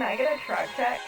Can I get a tribe check?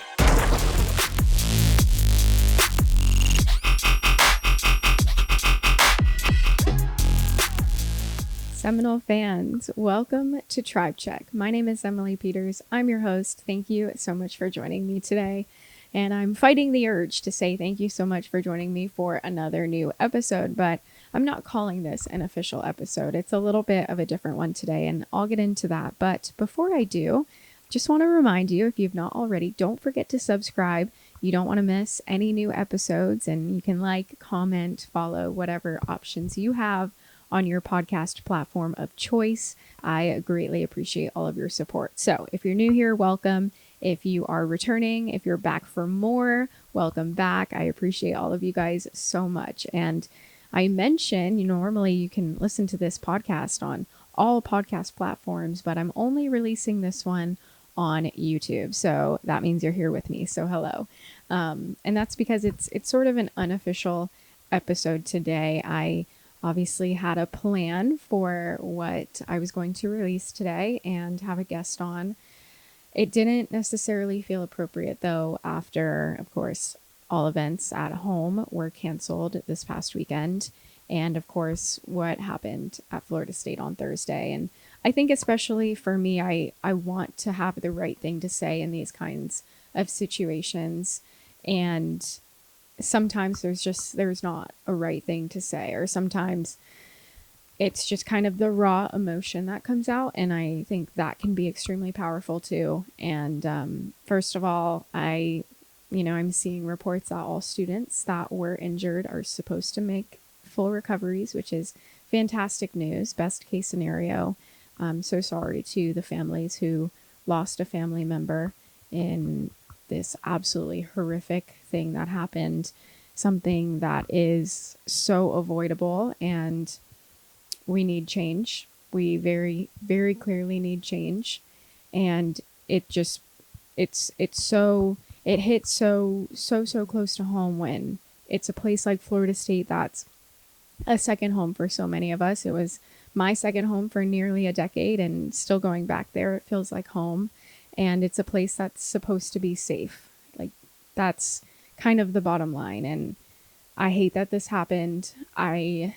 Seminole fans, welcome to Tribe Check. My name is Emily Peters. I'm your host. Thank you so much for joining me today. And I'm fighting the urge to say thank you so much for joining me for another new episode, but I'm not calling this an official episode. It's a little bit of a different one today, and I'll get into that. But before I do, just want to remind you, if you've not already, don't forget to subscribe. You don't want to miss any new episodes, and you can like, comment, follow, whatever options you have on your podcast platform of choice. I greatly appreciate all of your support. So if you're new here, welcome. If you are returning, if you're back for more, welcome back. I appreciate all of you guys so much. And I mentioned, normally you can listen to this podcast on all podcast platforms, but I'm only releasing this one on YouTube. So that means you're here with me. So hello. And that's because it's sort of an unofficial episode today. I obviously had a plan for what I was going to release today and have a guest on. It didn't necessarily feel appropriate though, after, of course, all events at home were canceled this past weekend. And of course, what happened at Florida State on Thursday. And I think especially for me, I want to have the right thing to say in these kinds of situations. And sometimes there's not a right thing to say, or sometimes it's just kind of the raw emotion that comes out. And I think that can be extremely powerful too. And first of all, I'm seeing reports that all students that were injured are supposed to make full recoveries, which is fantastic news. Best case scenario. I'm so sorry to the families who lost a family member in this absolutely horrific thing that happened, something that is so avoidable, and we need change. We very, very clearly need change. And it hits so close to home when it's a place like Florida State that's a second home for so many of us. It was my second home for nearly a decade, and still going back there, it feels like home. And it's a place that's supposed to be safe. Like, that's kind of the bottom line. And I hate that this happened. I'm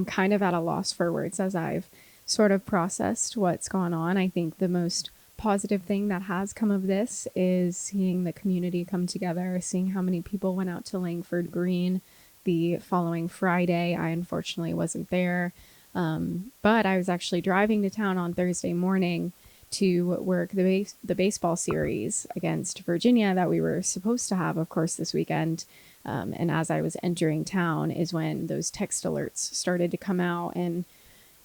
kind of at a loss for words as I've sort of processed what's gone on. I think the most positive thing that has come of this is seeing the community come together, seeing how many people went out to Langford Green the following Friday. I unfortunately wasn't there. But I was actually driving to town on Thursday morning to work the baseball series against Virginia that we were supposed to have, of course, this weekend. And as I was entering town is when those text alerts started to come out, and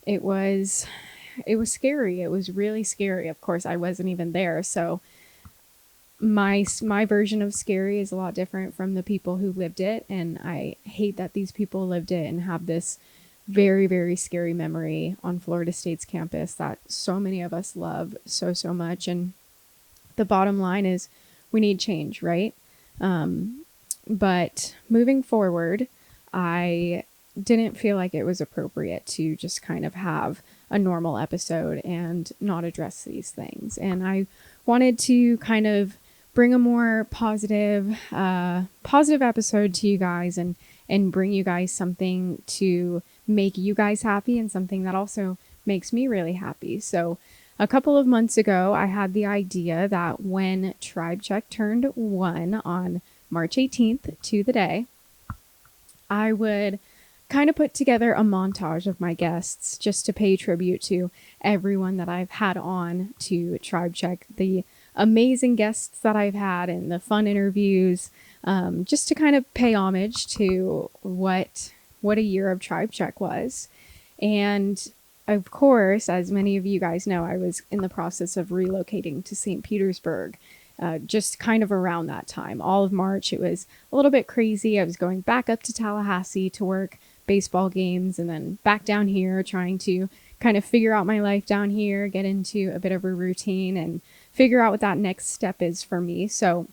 it was scary. It was really scary. Of course, I wasn't even there. So my version of scary is a lot different from the people who lived it. And I hate that these people lived it and have this very, very scary memory on Florida State's campus that so many of us love so much. And the bottom line is we need change, right? But moving forward, I didn't feel like it was appropriate to just kind of have a normal episode and not address these things. And I wanted to kind of bring a more positive episode to you guys and bring you guys something to make you guys happy, and something that also makes me really happy. So a couple of months ago, I had the idea that when Tribe Check turned 1 on March 18th to the day, I would kind of put together a montage of my guests just to pay tribute to everyone that I've had on to Tribe Check, the amazing guests that I've had and the fun interviews, just to kind of pay homage to what a year of Tribe Check was. And of course, as many of you guys know, I was in the process of relocating to St. Petersburg, just kind of around that time. All of March, it was a little bit crazy. I was going back up to Tallahassee to work baseball games, and then back down here trying to kind of figure out my life down here, get into a bit of a routine, and figure out what that next step is for me. So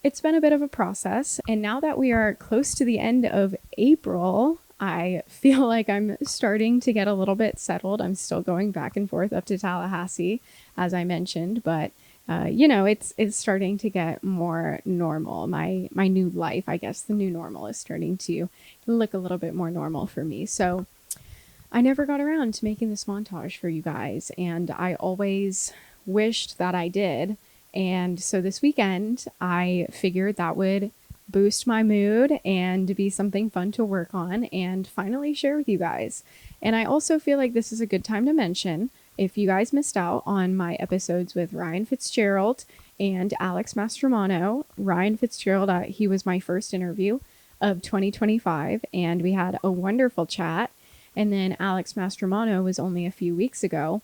it's been a bit of a process. And now that we are close to the end of April, I feel like I'm starting to get a little bit settled. I'm still going back and forth up to Tallahassee, as I mentioned, but it's starting to get more normal. My new life, I guess the new normal, is starting to look a little bit more normal for me. So I never got around to making this montage for you guys, and I always wished that I did. And so this weekend, I figured that would boost my mood and be something fun to work on and finally share with you guys. And I also feel like this is a good time to mention, if you guys missed out on my episodes with Ryan Fitzgerald and Alex Mastromano, Ryan Fitzgerald, he was my first interview of 2025, and we had a wonderful chat. And then Alex Mastromano was only a few weeks ago.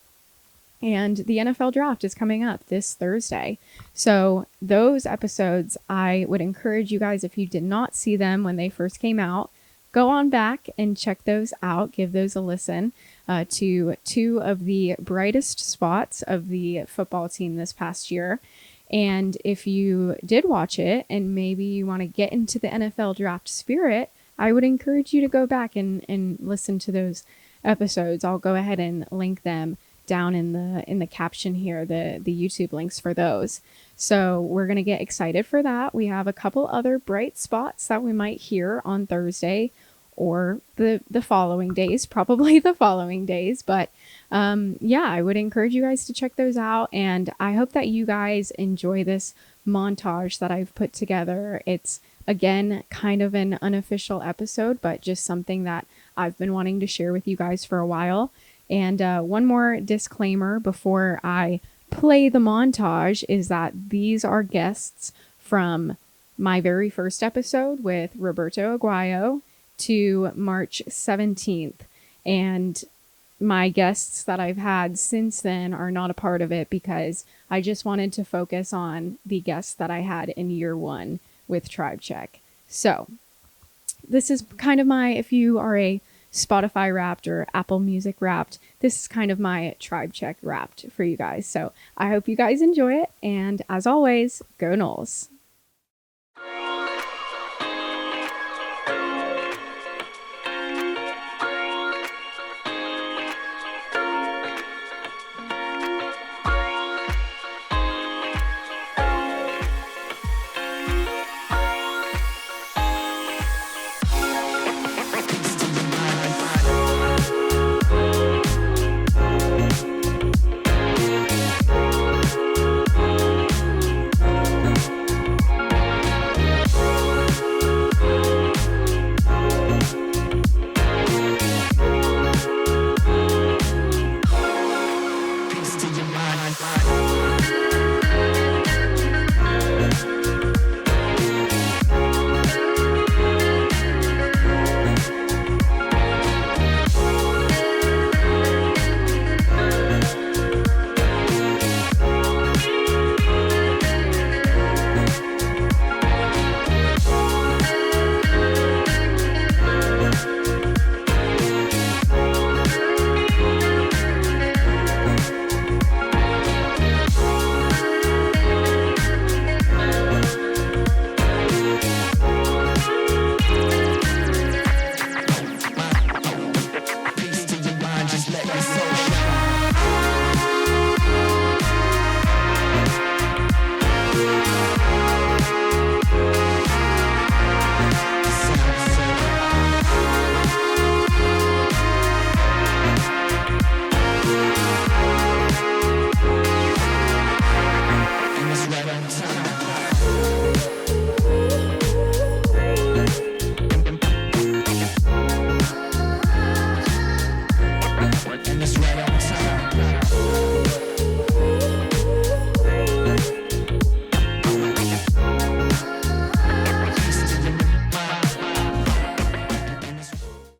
And the NFL draft is coming up this Thursday. So those episodes, I would encourage you guys, if you did not see them when they first came out, go on back and check those out. Give those a listen to two of the brightest spots of the football team this past year. And if you did watch it and maybe you want to get into the NFL draft spirit, I would encourage you to go back and listen to those episodes. I'll go ahead and link them down in the caption here, the YouTube links for those. So we're going to get excited for that. We have a couple other bright spots that we might hear on Thursday or the following days, probably the following days. But I would encourage you guys to check those out. And I hope that you guys enjoy this montage that I've put together. It's, again, kind of an unofficial episode, but just something that I've been wanting to share with you guys for a while. And one more disclaimer before I play the montage is that these are guests from my very first episode with Roberto Aguayo to March 17th. And my guests that I've had since then are not a part of it because I just wanted to focus on the guests that I had in year one with Tribe Check. So this is kind of my, if you are a Spotify Wrapped or Apple Music Wrapped, this is kind of my Tribe Check Wrapped for you guys. So I hope you guys enjoy it. And as always, go Noles.